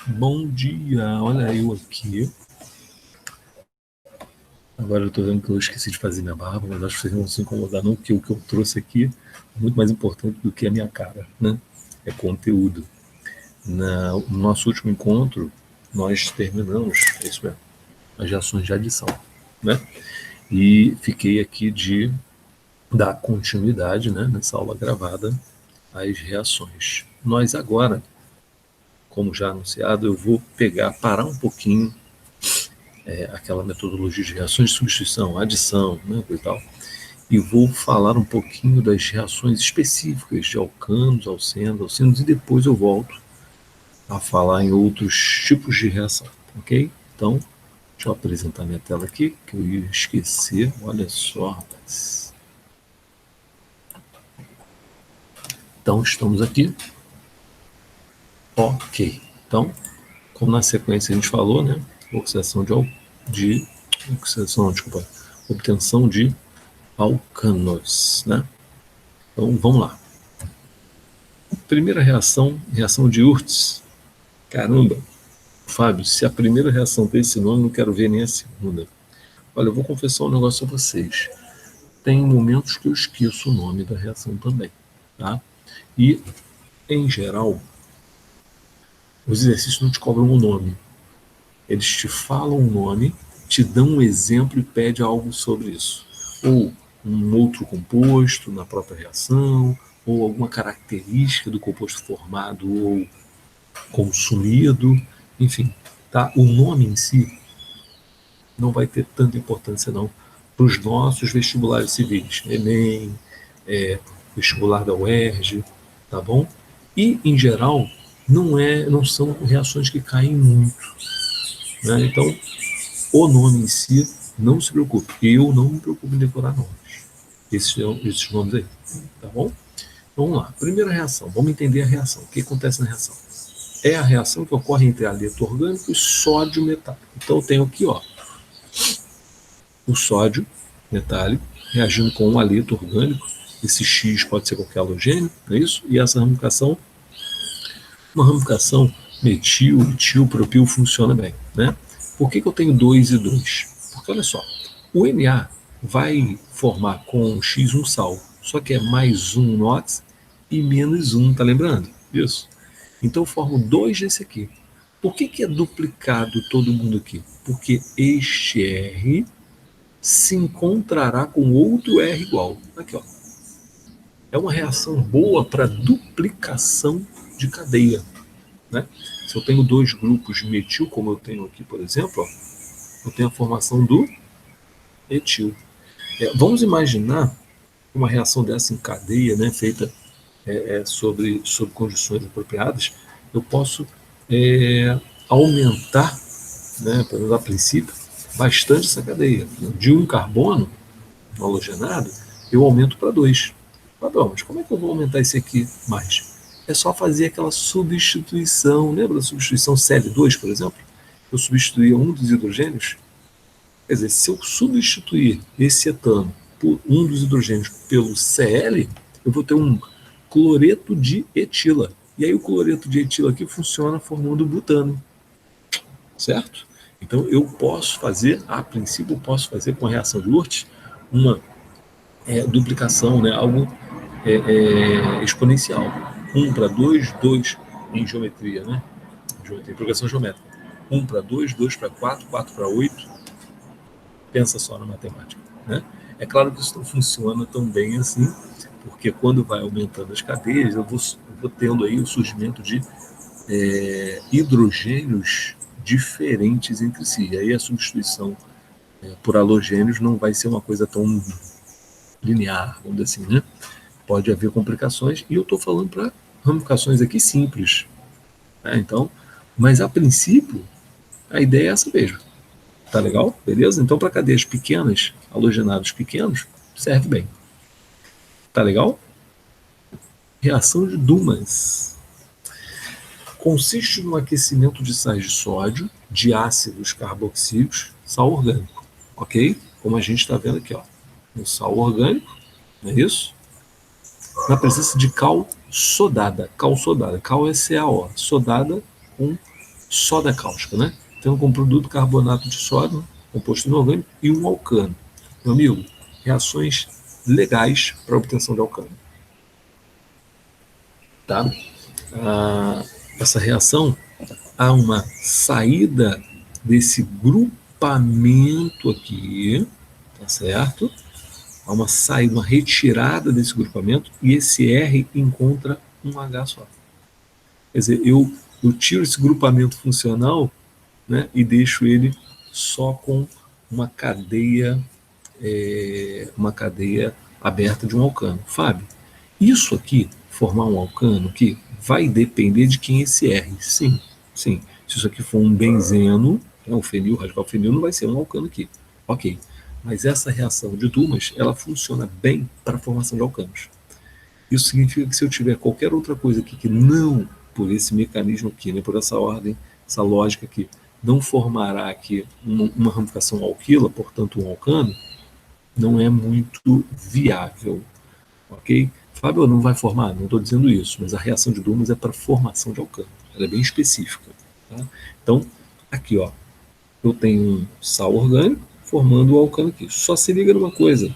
Bom dia, olha eu aqui. Agora eu tô vendo que eu esqueci de fazer minha barba, mas acho que vocês não vão se incomodar não, porque o que eu trouxe aqui é muito mais importante do que a minha cara, né? É conteúdo. No nosso último encontro, nós terminamos, é isso mesmo, as reações de adição, né? E fiquei aqui de dar continuidade, né, nessa aula gravada, às reações. Nós agora, como já anunciado, eu vou parar um pouquinho aquela metodologia de reações de substituição, adição, né, e tal, e vou falar um pouquinho das reações específicas de alcanos, alcenos, e depois eu volto a falar em outros tipos de reação, ok? Então, deixa eu apresentar minha tela aqui, que eu ia esquecer, olha só, rapaz. Então, estamos aqui, ok. Então, como na sequência a gente falou, né, oxidação de oxidação, desculpa, obtenção de alcanos, né? Então, vamos lá. Primeira reação, reação de Urtis. Caramba, Fábio, se a primeira reação tem esse nome, não quero ver nem a segunda. Olha, eu vou confessar um negócio a vocês. Tem momentos que eu esqueço o nome da reação também, tá? E, em geral, os exercícios não te cobram um nome. Eles te falam um nome, te dão um exemplo e pedem algo sobre isso. Ou um outro composto na própria reação, ou alguma característica do composto formado ou consumido, enfim, tá? O nome em si não vai ter tanta importância não para os nossos vestibulares civis, Enem, vestibular da UERJ, tá bom? E em geral não são reações que caem muito, né? Então o nome em si não se preocupe, eu não me preocupo em decorar nomes, esses nomes aí, tá bom? Vamos lá, primeira reação, vamos entender a reação, o que acontece na reação? É a reação que ocorre entre haleto orgânico e sódio metálico. Então eu tenho aqui, ó, o sódio metálico reagindo com um haleto orgânico. Esse X pode ser qualquer halogênio, não é isso? E essa ramificação, uma ramificação metil, etil, propil funciona bem, né? Por que eu tenho 2 e 2? Porque olha só, o Na vai formar com X um sal, só que é mais um NOx e menos um, tá lembrando? Isso. Então eu formo 2 desse aqui. Por que é duplicado todo mundo aqui? Porque este R se encontrará com outro R igual. Aqui, ó. É uma reação boa para duplicação de cadeia, né? Se eu tenho 2 grupos de metil, como eu tenho aqui, por exemplo, ó, eu tenho a formação do etil. Vamos imaginar uma reação dessa em cadeia, né, feita sob condições apropriadas, eu posso aumentar, né, pelo menos a princípio, bastante essa cadeia. De um carbono halogenado, eu aumento para 2. Padrão, mas como é que eu vou aumentar esse aqui mais? É só fazer aquela substituição. Lembra da substituição Cl2, por exemplo? Eu substituía um dos hidrogênios. Quer dizer, se eu substituir esse etano por um dos hidrogênios pelo Cl, eu vou ter um cloreto de etila. E aí o cloreto de etila aqui funciona formando butano. Certo? Então eu posso fazer, a princípio eu posso fazer com a reação de Urtis uma duplicação, né, algo exponencial. 1 para 2, 2 em geometria, né? Geometria, progressão geométrica. 1 para 2, 2 para 4, 4 para 8. Pensa só na matemática, né? É claro que isso não funciona tão bem assim, porque quando vai aumentando as cadeias, eu vou tendo aí o surgimento de hidrogênios diferentes entre si. E aí a substituição por halogênios não vai ser uma coisa tão linear, vamos dizer assim, né? Pode haver complicações, e eu estou falando para ramificações aqui simples. Né? Então, mas a princípio, a ideia é essa mesmo. Tá legal? Beleza? Então, para cadeias pequenas, halogenados pequenos, serve bem. Tá legal? Reação de Dumas. Consiste no aquecimento de sais de sódio, de ácidos carboxílicos, sal orgânico. Ok? Como a gente está vendo aqui, ó. Um sal orgânico, não é isso? Na presença de cal sodada. Cal sodada. Cal é CaO. Sodada com soda cáustica, né? Então, com produto carbonato de sódio, composto inorgânico, e um alcano. Meu amigo, reações legais para obtenção de alcano. Tá? Essa reação, há uma saída desse grupamento aqui, tá certo? Há uma saída, uma retirada desse grupamento, e esse R encontra um H só. Quer dizer, eu tiro esse grupamento funcional, né, e deixo ele só com uma cadeia aberta de um alcano. Fábio, isso aqui, formar um alcano aqui, vai depender de quem é esse R. Sim, sim. Se isso aqui for um benzeno, o fenil, o radical fenil não vai ser um alcano aqui. Ok. Mas essa reação de Dumas, ela funciona bem para a formação de alcanos. Isso significa que se eu tiver qualquer outra coisa aqui que não, por esse mecanismo aqui, né, por essa ordem, essa lógica aqui, não formará aqui uma ramificação alquila, portanto um alcano, não é muito viável, ok? Fábio, não vai formar? Não estou dizendo isso, mas a reação de Dumas é para formação de alcano, ela é bem específica. Tá? Então, aqui, ó, eu tenho um sal orgânico formando o alcano aqui. Só se liga numa coisa,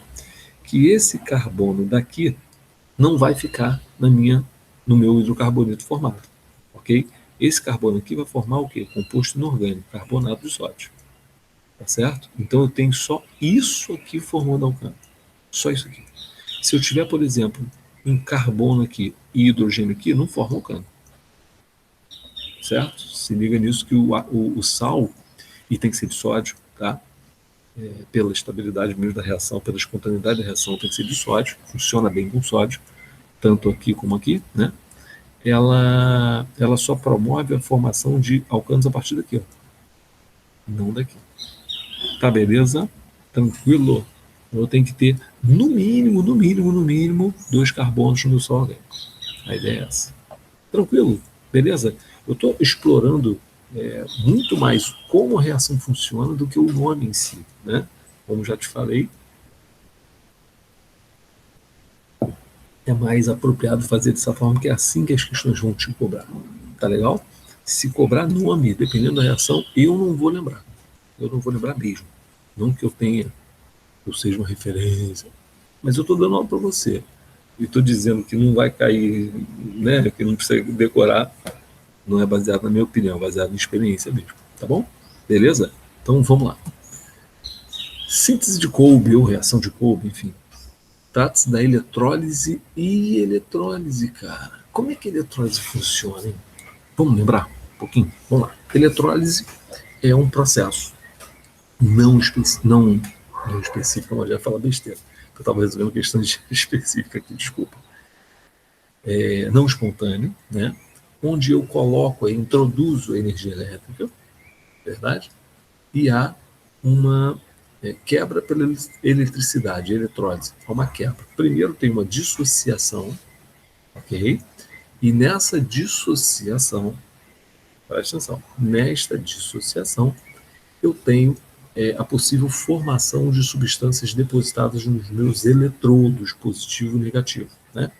que esse carbono daqui não vai ficar no meu hidrocarboneto formado, ok? Esse carbono aqui vai formar o quê? Composto inorgânico, carbonato de sódio, tá certo? Então eu tenho só isso aqui formando alcano, só isso aqui. Se eu tiver, por exemplo, um carbono aqui e hidrogênio aqui, não forma alcano, certo? Se liga nisso que o sal, e tem que ser de sódio, tá? Pela estabilidade mesmo da reação, pela espontaneidade da reação, tem que ser de sódio, funciona bem com sódio, tanto aqui como aqui, né? Ela só promove a formação de alcanos a partir daqui, ó. Não daqui. Tá beleza? Tranquilo? Eu tenho que ter, no mínimo, 2 carbonos no meu solo orgânico. A ideia é essa. Tranquilo? Beleza? Eu estou explorando muito mais como a reação funciona do que o nome em si, né? Como já te falei, é mais apropriado fazer dessa forma, que é assim que as questões vão te cobrar. Tá legal? Se cobrar nome, dependendo da reação, eu não vou lembrar. Eu não vou lembrar mesmo. Não que eu seja uma referência, mas eu estou dando aula para você. E estou dizendo que não vai cair, né, que não precisa decorar, não é baseado na minha opinião, é baseado em experiência mesmo. Tá bom? Beleza? Então vamos lá. Síntese de Kolbe, ou reação de Kolbe, enfim. Trata-se da eletrólise e elettrólise, cara. Como é que a eletrólise funciona, hein? Vamos lembrar um pouquinho? Vamos lá. Eletrólise é um processo não específico, eu já ia falar besteira, eu estava resolvendo questões específicas aqui, desculpa. Não espontâneo, né? Onde eu coloco, introduzo a energia elétrica, verdade? E há uma quebra pela eletricidade, eletrólise, há uma quebra. Primeiro tem uma dissociação, ok? E nessa dissociação, presta atenção, nesta dissociação eu tenho a possível formação de substâncias depositadas nos meus eletrodos, positivo e negativo, né?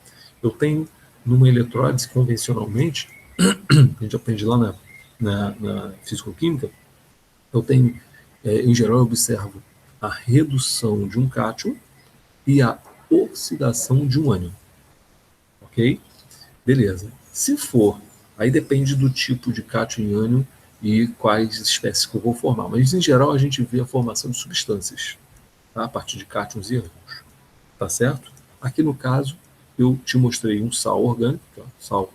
Eu tenho, numa eletrólise convencionalmente, a gente aprende lá na fisicoquímica, eu tenho, em geral, eu observo a redução de um cátion e a oxidação de um ânion, ok? Beleza. Se for, aí depende do tipo de cátion e ânion e quais espécies que eu vou formar. Mas, em geral, a gente vê a formação de substâncias, tá? A partir de cátions e ânions. Tá certo? Aqui, no caso, eu te mostrei um sal orgânico, que é um sal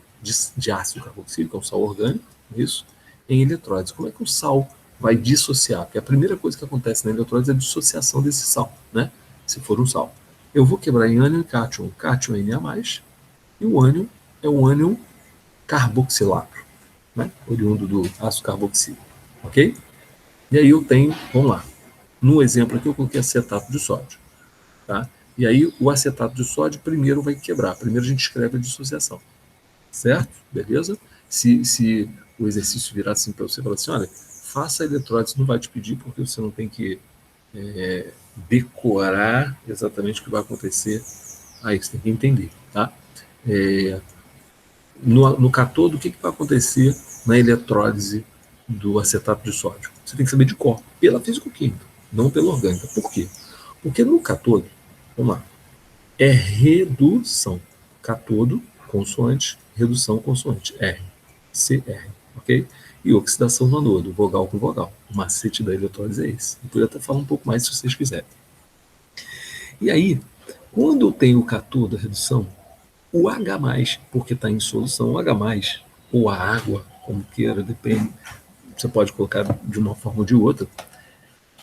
de ácido carboxílico, que é um sal orgânico, isso, em eletrólise. Como é que o sal vai dissociar? Porque a primeira coisa que acontece na eletrólise é a dissociação desse sal, né? Se for um sal. Eu vou quebrar em ânion e cátion. O cátion é Na+, e o ânion é um ânion carboxilato, né? Oriundo do ácido carboxílico, ok? E aí eu tenho, vamos lá, no exemplo aqui eu coloquei acetato de sódio, tá? E aí o acetato de sódio primeiro vai quebrar, primeiro a gente escreve a dissociação, certo? Beleza? Se o exercício virar assim para você, falar assim, olha, faça a eletrólise, não vai te pedir, porque você não tem que decorar exatamente o que vai acontecer, aí você tem que entender, tá? No catodo, o que vai acontecer na eletrólise do acetato de sódio. Você tem que saber de cor, pela físico-química, não pela orgânica. Por quê? Porque no cátodo, vamos lá, é redução. Cátodo, consoante, redução, consoante. R, CR, ok? E oxidação no anodo, vogal com vogal. O macete da eletrólise é esse. Eu poderia até falar um pouco mais se vocês quiserem. E aí, quando eu tenho o cátodo, a redução, o H+, porque está em solução, o H+, ou a água, como queira, depende, você pode colocar de uma forma ou de outra,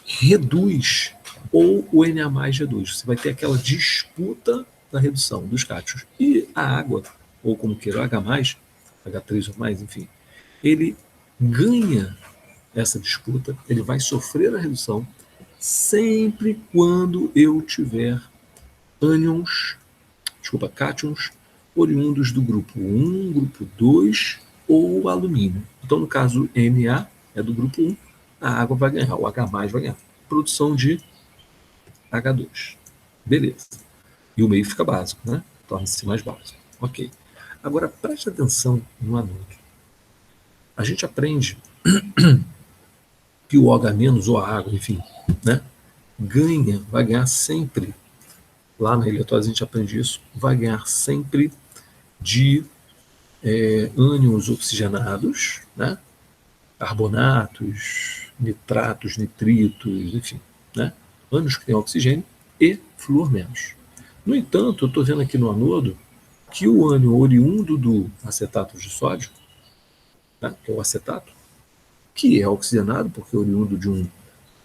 reduz, ou o Na+ reduz. Você vai ter aquela disputa da redução dos cátions. E a água, ou como queira, o H+, H3 ou mais, enfim, ele ganha essa disputa, ele vai sofrer a redução sempre quando eu tiver cátions oriundos do grupo 1, grupo 2 ou alumínio. Então, no caso, Na é do grupo 1, a água vai ganhar, o H+ vai ganhar. Produção de H2. Beleza. E o meio fica básico, né? Torna-se mais básico. Ok. Agora, preste atenção no anodo. A gente aprende que o OH- ou a água, enfim, né? Vai ganhar sempre, lá na eletrólise a gente aprende isso, vai ganhar sempre de ânions oxigenados, né? Carbonatos, nitratos, nitritos, enfim, né? Ânions que têm oxigênio e flúor menos. No entanto, eu estou vendo aqui no anodo que o ânion oriundo do acetato de sódio, né, que é o acetato, que é oxigenado, porque é oriundo de um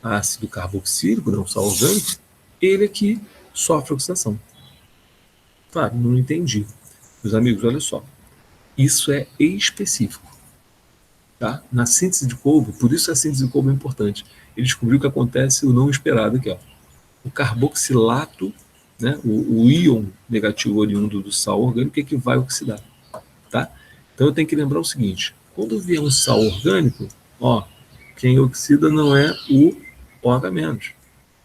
ácido carboxílico, não sal orgânico, ele aqui sofre oxidação. Claro, não entendi. Meus amigos, olha só. Isso é específico. Tá? Na síntese de Kolbe, por isso a síntese de Kolbe é importante. Ele descobriu que acontece o não esperado aqui. Ó. O carboxilato, né, o íon negativo oriundo do sal orgânico é que vai oxidar. Tá? Então eu tenho que lembrar o seguinte: quando vier um sal orgânico, ó, quem oxida não é o OH-,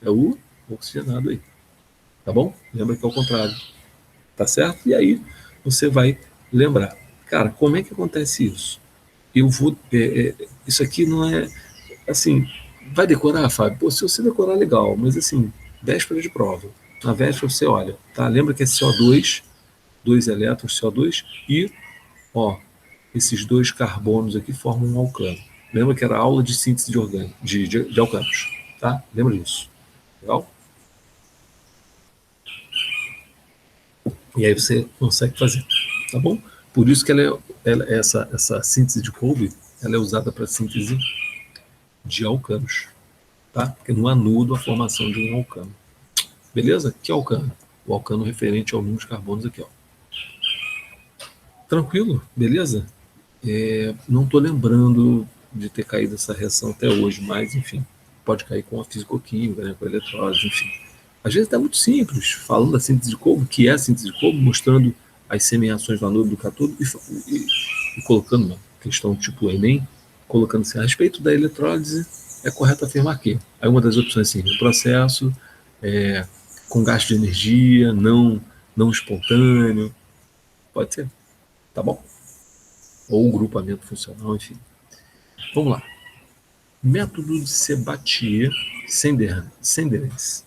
é o oxigenado aí. Tá bom? Lembra que é o contrário. Tá certo? E aí você vai lembrar. Cara, como é que acontece isso? Eu vou. Isso aqui não é. Assim, vai decorar, Fábio? Pô, se você decorar, legal, mas assim, véspera de prova. Na véspera você olha, tá? Lembra que é CO2, dois elétrons CO2, e, ó, esses dois carbonos aqui formam um alcano. Lembra que era aula de síntese de alcanos, tá? Lembra disso. Legal? E aí você consegue fazer, tá bom? Por isso que essa síntese de Kolbe, ela é usada para síntese de alcanos, tá? Porque não anuda a formação de um alcano. Beleza? Que alcano? O alcano referente ao número de carbonos aqui, ó. Tranquilo? Beleza? Não estou lembrando de ter caído essa reação até hoje, mas, enfim, pode cair com a fisicoquímica, né, com a eletrólise, enfim. Às vezes é muito simples, falando da síntese de Kolbe, que é a síntese de Kolbe, mostrando as semeações do anodo e do cátodo e colocando uma questão tipo Enem, colocando assim, a respeito da eletrólise, é correto afirmar que. Aí uma das opções assim, o processo com gasto de energia, não espontâneo, pode ser, tá bom? Ou grupamento funcional, enfim. Vamos lá. Método de Sabatier-Senderens.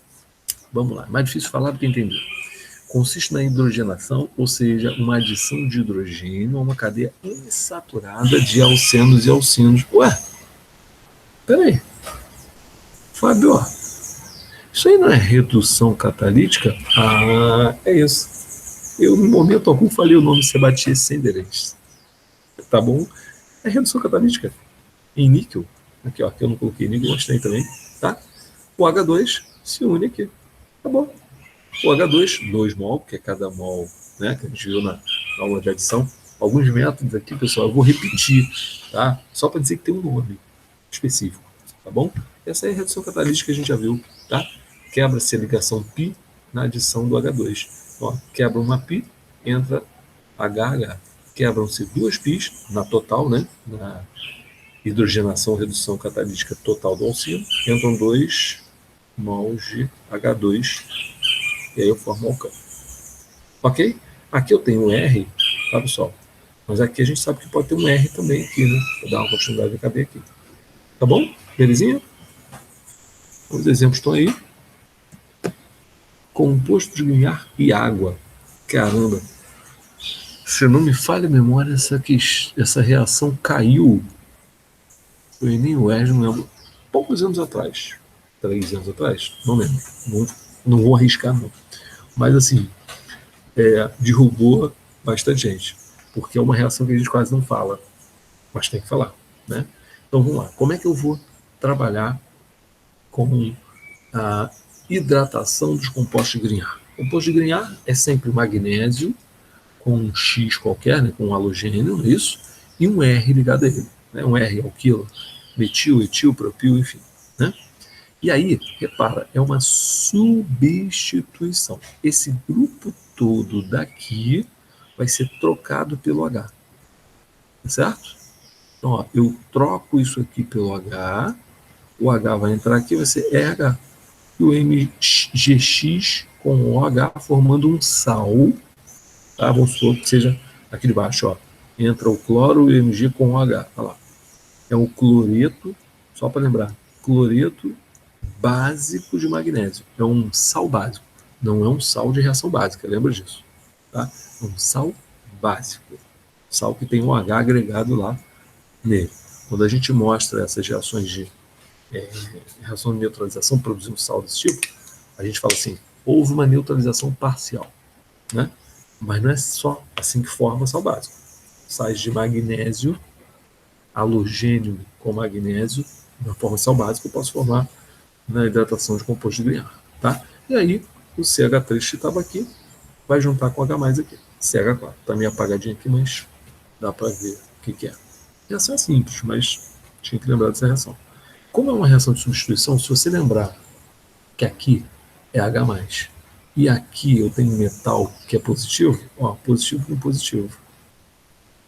Vamos lá, mais difícil falar do que entender. Consiste na hidrogenação, ou seja, uma adição de hidrogênio a uma cadeia insaturada de alcenos e alcinos. Ué, peraí. Fábio, isso aí não é redução catalítica? Ah, é isso. Eu, no momento algum, falei o nome Sabatier-Senderens. Tá bom? É redução catalítica em níquel. Aqui, ó, aqui eu não coloquei níquel, mas tem também, tá? O H2 se une aqui. Tá bom. O H2, 2 mol, que é cada mol, né, que a gente viu na aula de adição. Alguns métodos aqui, pessoal, eu vou repetir, tá? Só para dizer que tem um nome específico, tá bom? Essa é a redução catalítica que a gente já viu, tá? Quebra-se a ligação π na adição do H2. Ó, quebra uma π, entra HH. Quebram-se duas π's na total, né? Na hidrogenação, redução catalítica total do alcino, entram 2 mols de H2 e aí eu formo o alcano. Ok? Aqui eu tenho um R, tá, pessoal? Mas aqui a gente sabe que pode ter um R também aqui, né? Vou dar uma continuidade de caber aqui. Tá bom? Belezinha? Os exemplos estão aí. Composto de Grignard e água. Caramba. Se não me falha a memória, essa reação caiu. Foi nem o Enes, não lembro. Poucos anos atrás. 3 anos atrás? Não lembro. Não vou arriscar, não. Mas assim, derrubou bastante gente. Porque é uma reação que a gente quase não fala. Mas tem que falar, né? Então vamos lá. Como é que eu vou trabalhar com a hidratação dos compostos de Grignard? O composto de Grignard é sempre magnésio com um X qualquer, né, com um halogênio, não é isso? E um R ligado a ele. Né? Um R alquilo, metil, etil, propil, enfim. Né? E aí, repara, é uma substituição. Esse grupo todo daqui vai ser trocado pelo H. Certo? Então, ó, eu troco isso aqui pelo H, o H vai entrar aqui, vai ser RH. E o MgX com o OH formando um sal. Tá? Vamos supor que seja aqui de baixo. Ó. Entra o cloro e o Mg com o OH. Olha lá. É um cloreto, só para lembrar, cloreto básico de magnésio. É um sal básico. Não é um sal de reação básica, lembra disso. Tá? É um sal básico. Sal que tem um OH agregado lá nele. Quando a gente mostra essas reações de reação de neutralização produzindo sal desse tipo, a gente fala assim, houve uma neutralização parcial, né? Mas não é só assim que forma sal básico. Sais de magnésio, halogênio com magnésio, na forma sal básico, eu posso formar na hidratação de composto de Grignard, tá? E aí, o CH3 que estava aqui vai juntar com H+, aqui, CH4. Está meio apagadinho aqui, mas dá para ver o que é. Reação é simples, mas tinha que lembrar dessa reação. Como é uma reação de substituição, se você lembrar que aqui é H+, e aqui eu tenho metal que é positivo, ó, positivo com positivo.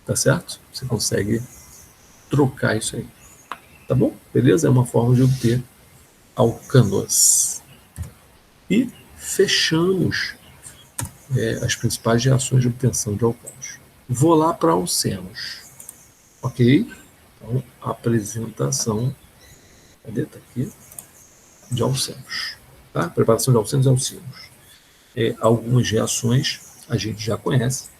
Tá certo? Você consegue trocar isso aí. Tá bom? Beleza? É uma forma de obter alcanos. E fechamos as principais reações de obtenção de alcanos. Vou lá para alcenos. Ok? Então, apresentação. Cadê? Tá aqui. De alcenos. Tá? Preparação de alcenos e alcinos. Algumas reações a gente já conhece.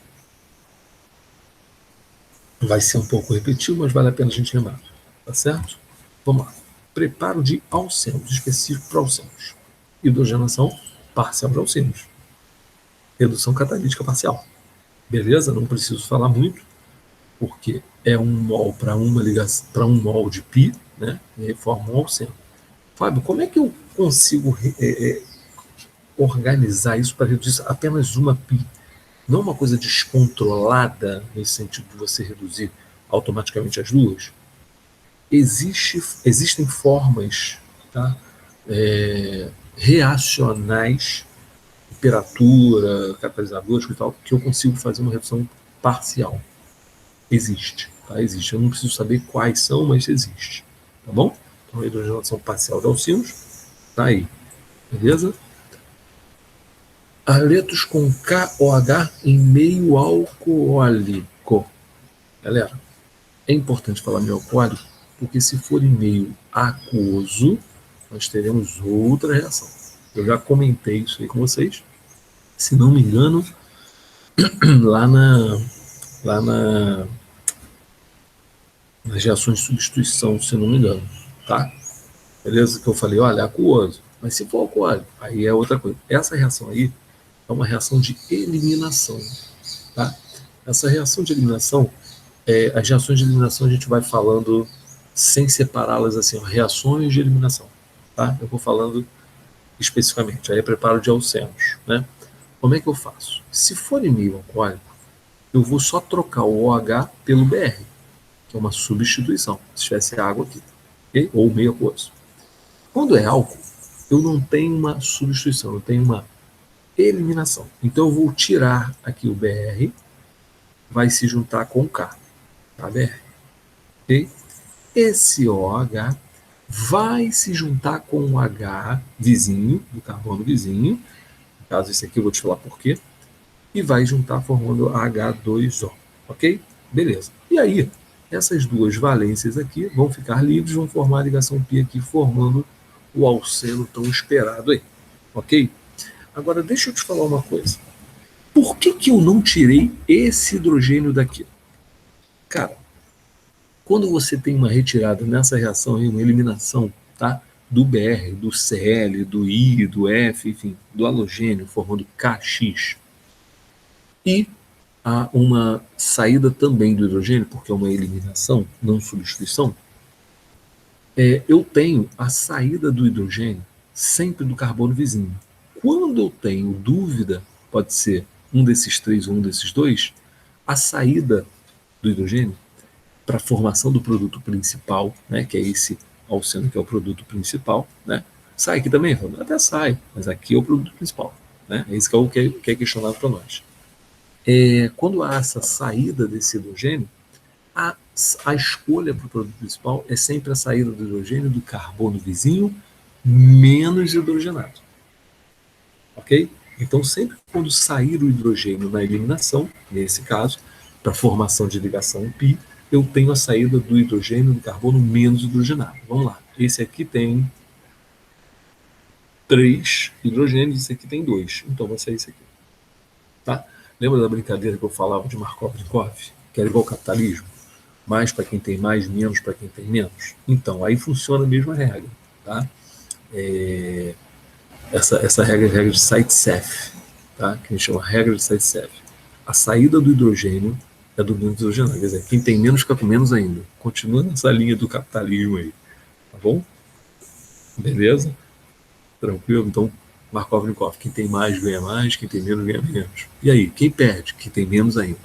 Vai ser um pouco repetitivo, mas vale a pena a gente lembrar. Tá certo? Vamos lá. Preparo de alcenos, específico para alcenos. Hidrogenação parcial de alcenos. Redução catalítica parcial. Beleza? Não preciso falar muito, porque é 1 mol para uma ligação, para 1 mol de π, né? E aí forma um alceno. Fábio, como é que eu consigo organizar isso para reduzir apenas uma π? Não uma coisa descontrolada, nesse sentido de você reduzir automaticamente as duas. Existem formas, tá? Reacionais, temperatura, catalisadores e tal, que eu consigo fazer uma redução parcial. Existe, tá? Existe. Eu não preciso saber quais são, mas existe. Tá bom? Então, a hidrogenação parcial de alcinos tá aí. Beleza? Aletos com KOH em meio alcoólico. Galera, é importante falar meio alcoólico, porque se for em meio aquoso, nós teremos outra reação. Eu já comentei isso aí com vocês. Se não me engano, lá nas reações de substituição, se não me engano. Tá? Beleza? Que eu falei, olha, aquoso. Mas se for alcoólico, aí é outra coisa. Essa reação aí é uma reação de eliminação. Tá? Essa reação de eliminação, as reações de eliminação a gente vai falando sem separá-las assim, ó, reações de eliminação. Tá? Eu vou falando especificamente. Aí é preparo de alcenos. Né? Como é que eu faço? Se for em meio alcoólico, eu vou só trocar o OH pelo BR, que é uma substituição. Se tivesse água aqui, okay? Ou meio aquoso. Quando é álcool, eu não tenho uma substituição, eu tenho uma eliminação. Então eu vou tirar aqui o BR, vai se juntar com o K, tá, BR? Okay? Esse OH vai se juntar com o H vizinho, do carbono vizinho, no caso esse aqui eu vou te falar por quê, e vai juntar formando H2O, ok? Beleza. E aí, essas duas valências aqui vão ficar livres, vão formar a ligação π aqui, formando o alceno tão esperado aí, ok? Agora, deixa eu te falar uma coisa. Por que eu não tirei esse hidrogênio daqui? Cara, quando você tem uma retirada nessa reação, uma eliminação, tá? Do Br, do Cl, do I, do F, enfim, do halogênio, formando KX, e há uma saída também do hidrogênio, porque é uma eliminação, não substituição, eu tenho a saída do hidrogênio sempre do carbono vizinho. Quando eu tenho dúvida, pode ser um desses três ou um desses dois, a saída do hidrogênio para a formação do produto principal, né, que é esse alceno que é o produto principal, né, sai aqui também? Até sai, mas aqui é o produto principal. Né, é isso que é questionado para nós. Quando há essa saída desse hidrogênio, a escolha para o produto principal é sempre a saída do hidrogênio do carbono vizinho menos hidrogenado. Ok? Então, sempre quando sair o hidrogênio na eliminação, nesse caso, para a formação de ligação π, eu tenho a saída do hidrogênio do carbono menos hidrogenado. Vamos lá. Esse aqui tem 3 hidrogênios, esse aqui tem 2. Então, vai sair esse aqui. Tá? Lembra da brincadeira que eu falava de Markov-Nikov? Que era igual ao capitalismo? Mais para quem tem mais, menos para quem tem menos. Então, aí funciona a mesma regra. Tá? Essa regra é a regra de Zaitsev, tá? Que a gente chama regra de Zaitsev. A saída do hidrogênio é do menos hidrogenado. Quer dizer, quem tem menos fica com menos ainda. Continua nessa linha do capitalismo aí. Tá bom? Beleza? Tranquilo? Então, Markov-Nikov. Quem tem mais ganha mais, quem tem menos ganha menos. E aí, quem perde? Quem tem menos ainda.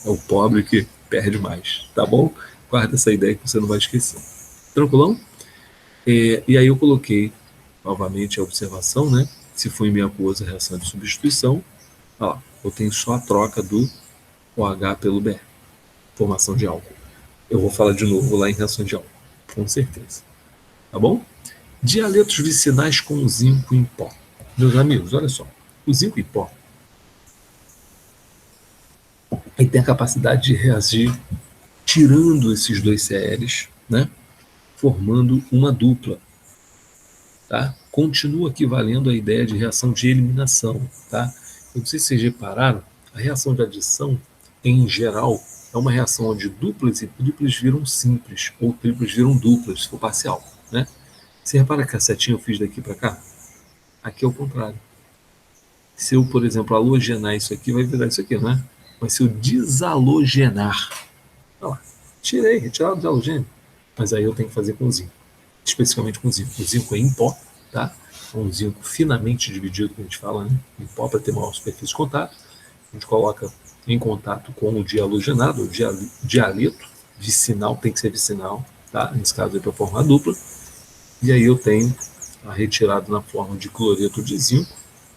É o pobre que perde mais. Tá bom? Guarda essa ideia que você não vai esquecer. Tranquilão? E aí eu coloquei novamente a observação, né? Se for em meia aquosa, reação de substituição, ó, eu tenho só a troca do OH pelo Br, formação de álcool. Eu vou falar de novo lá em reação de álcool, com certeza. Tá bom? Dialetos vicinais com zinco em pó. Meus amigos, olha só. O zinco em pó ele tem a capacidade de reagir tirando esses dois CLs, né? Formando uma dupla. Tá? Continua aqui valendo a ideia de reação de eliminação. Tá? Eu não sei se vocês repararam, a reação de adição, em geral, é uma reação onde duplas e triplas viram simples, ou triplas viram duplas, se for parcial. Né? Você repara que a setinha eu fiz daqui para cá? Aqui é o contrário. Se eu, por exemplo, halogenar isso aqui, vai virar isso aqui, não é? Mas se eu desalogenar, olha lá, retirar o halogênio, mas aí eu tenho que fazer com zinco, especificamente com zinco. O zinco é em pó, tá? É um zinco finamente dividido, que a gente fala, né? Em pó para ter maior superfície de contato. A gente coloca em contato com o dihalogenado, o dialeto, vicinal, tem que ser vicinal, tá? Nesse caso é para formar dupla. E aí eu tenho a retirada na forma de cloreto de zinco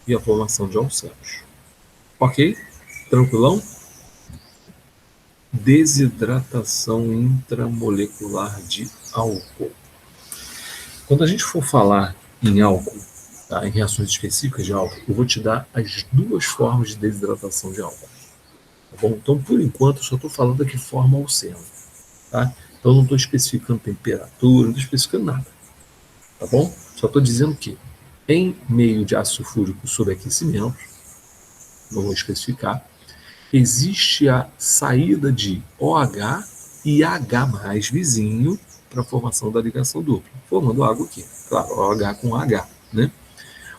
e a formação de alcenos. Ok? Tranquilão? Desidratação intramolecular de álcool. Quando a gente for falar em álcool, tá, em reações específicas de álcool, eu vou te dar as duas formas de desidratação de álcool. Tá bom? Então, por enquanto, eu só estou falando aqui forma alceno. Tá? Então, não estou especificando temperatura, não estou especificando nada. Tá bom? Só estou dizendo que em meio de ácido sulfúrico sob aquecimento, não vou especificar, existe a saída de OH e H+ vizinho para a formação da ligação dupla, formando água aqui. Claro, OH com H, né?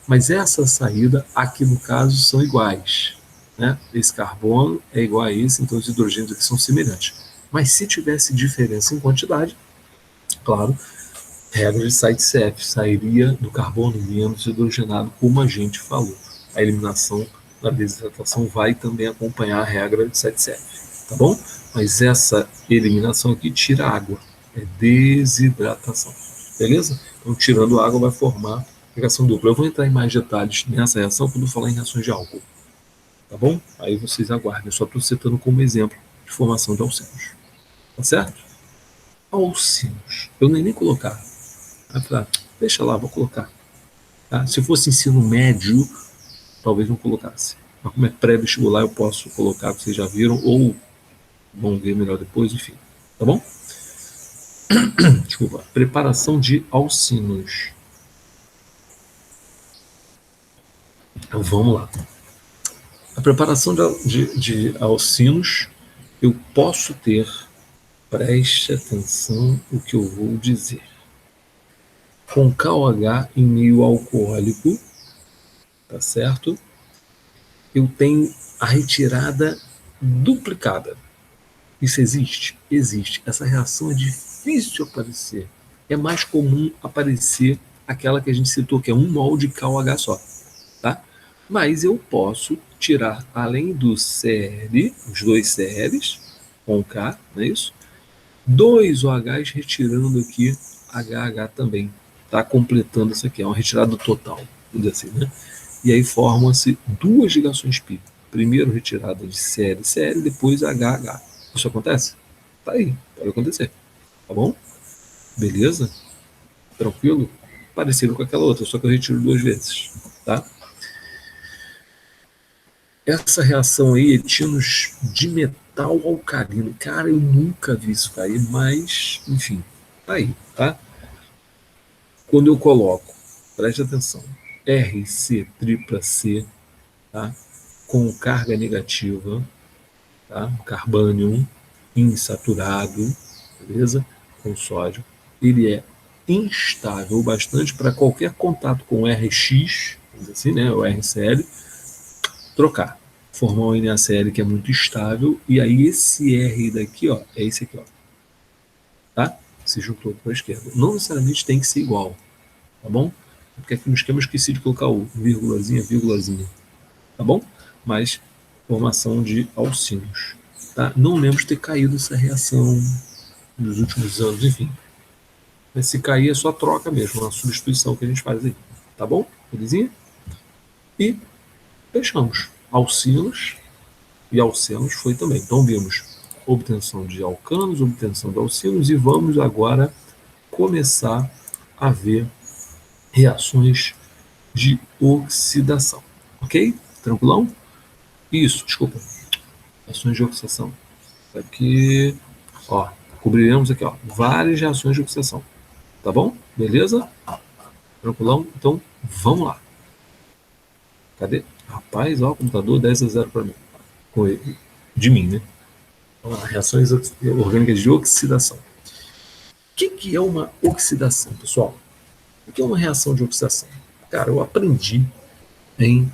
Mas essa saída aqui no caso são iguais, né? Esse carbono é igual a esse, então os hidrogênios aqui são semelhantes. Mas se tivesse diferença em quantidade, claro, regra de Zaitsev, sairia do carbono menos hidrogenado, como a gente falou. A eliminação da desidratação vai também acompanhar a regra de Zaitsev, tá bom? Mas essa eliminação aqui tira água, é desidratação, beleza? Então, tirando água vai formar reação dupla. Eu vou entrar em mais detalhes nessa reação quando eu falar em reações de álcool, tá bom? Aí vocês aguardem, eu só estou citando como exemplo de formação de alcenos, tá certo? Alcenos, eu nem colocar. Deixa lá, vou colocar. Tá? Se fosse ensino médio, talvez não colocasse. Mas como é pré-vestibular, eu posso colocar, vocês já viram, ou vão ver melhor depois, enfim. Tá bom? Desculpa. Preparação de alcinos. Então vamos lá. A preparação de alcinos, eu posso ter, preste atenção no que eu vou dizer. Com KOH em meio alcoólico, tá certo? Eu tenho a retirada duplicada. Isso existe? Existe. Essa reação é difícil de aparecer. É mais comum aparecer aquela que a gente citou, que é um mol de KOH só. Tá? Mas eu posso tirar, além do CL, os dois CLs, com K, não é isso? Dois OHs retirando aqui HH também. Tá completando isso aqui, é uma retirada total, vamos dizer assim, né? E aí formam-se duas ligações pi. Primeiro retirada de CL, CL, depois HH. Isso acontece? Tá aí, pode acontecer. Tá bom? Beleza? Tranquilo? Parecido com aquela outra, só que eu retiro duas vezes. Tá? Essa reação aí, etinos de metal alcalino. Cara, eu nunca vi isso cair, mas, enfim, tá aí, tá? Quando eu coloco, preste atenção, RC tripla C, tá? Com carga negativa, tá? Carbânium insaturado, beleza? Com sódio. Ele é instável bastante para qualquer contato com RX, assim, né? O RCl, trocar. Formar um NaCl que é muito estável, e aí esse R daqui, ó, é esse aqui, ó. Tá? Se juntou para a esquerda. Não necessariamente tem que ser igual, tá bom? Porque aqui no esquema eu esqueci de colocar o vírgulazinha, vírgulazinha, tá bom? Mas formação de alcinos. Tá? Não lembro de ter caído essa reação nos últimos anos, enfim. Mas se cair é só troca mesmo, uma substituição que a gente faz aí. Tá bom? Belezinha? E fechamos. Alcinos e alcenos foi também. Então vimos obtenção de alcanos, obtenção de alcinos e vamos agora começar a ver reações de oxidação. Ok? Tranquilão? Isso, desculpa. Reações de oxidação. Aqui, ó, cobriremos aqui, ó, várias reações de oxidação. Tá bom? Beleza? Tranquilão? Então, vamos lá. Cadê? Rapaz, ó, o computador 10-0 para mim. Com ele. De mim, né? Vamos lá, reações orgânicas de oxidação. O que é uma oxidação, pessoal? O que é uma reação de oxidação? Cara, eu aprendi em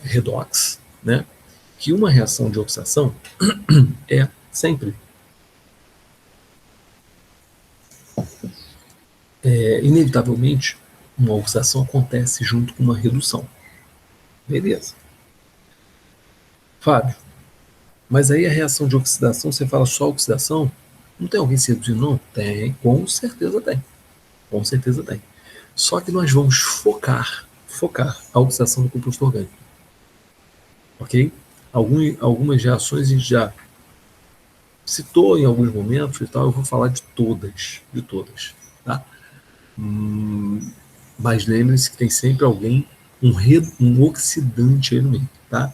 redox, né, que uma reação de oxidação é sempre inevitavelmente uma oxidação acontece junto com uma redução. Beleza. Fábio, mas aí a reação de oxidação, você fala só oxidação? Não tem alguém se reduzindo, não? Tem, com certeza tem. Com certeza tem. Só que nós vamos focar a oxidação do composto orgânico. Ok? Algumas reações a gente já citou em alguns momentos e tal, eu vou falar de todas, tá? Mas lembre-se que tem sempre alguém, um oxidante aí no meio, tá?